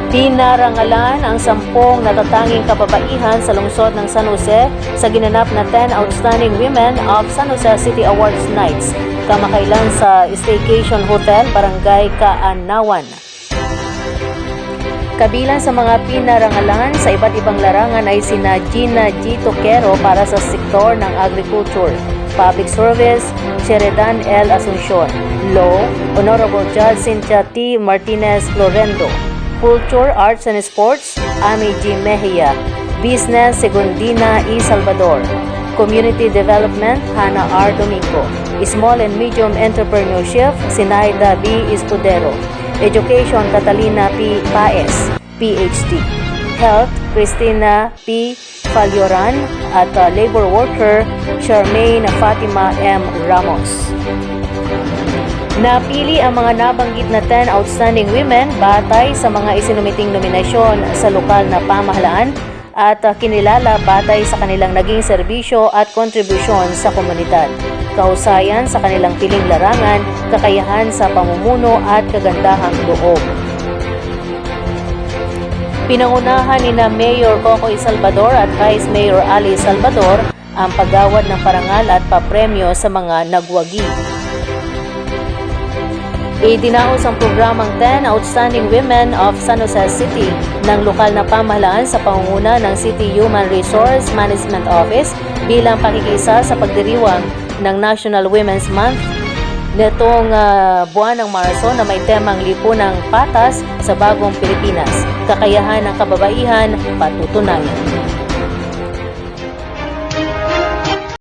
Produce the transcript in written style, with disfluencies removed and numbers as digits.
Pinarangalan ang 10 natatanging kababaihan sa lungsod ng San Jose sa ginanap na 10 Outstanding Women of San Jose City Awards Nights kamakailan sa Staycation Hotel, Barangay Kaanawan. Kabilang sa mga pinarangalan sa iba't ibang larangan ay sina Gina G. Toquero para sa sektor ng agriculture, public service, Sheridan L. Asuncion, law, Honorable Judge Cynthia T. Martinez Florendo, culture, arts and sports, Ami G. Mejia, business, Segundina E. Salvador, community development, Hannah R. Domingo, small and medium entrepreneurship, Sinaida B. Escudero, education, Catalina P. Paez, PhD, health, Cristina P. Falioran, at labor worker, Charmaine Fatima M. Ramos. Napili ang mga nabanggit na 10 outstanding women batay sa mga isinumiting nominasyon sa lokal na pamahalaan at kinilala batay sa kanilang naging serbisyo at kontribusyon sa komunidad, kahusayan sa kanilang piling larangan, kakayahan sa pamumuno at kagandahang loob. Pinangunahan ni Mayor Cocoy Salvador at Vice Mayor Ali Salvador ang paggawad ng parangal at papremyo sa mga nagwagi. Idinaos ang programang 10 Outstanding Women of San Jose City ng lokal na pamahalaan sa pangunguna ng City Human Resource Management Office bilang pakikisa sa pagdiriwang ng National Women's Month netong buwan ng Marso na may temang lipunang patas sa bagong Pilipinas, kakayahan ng kababaihan, patutunayan.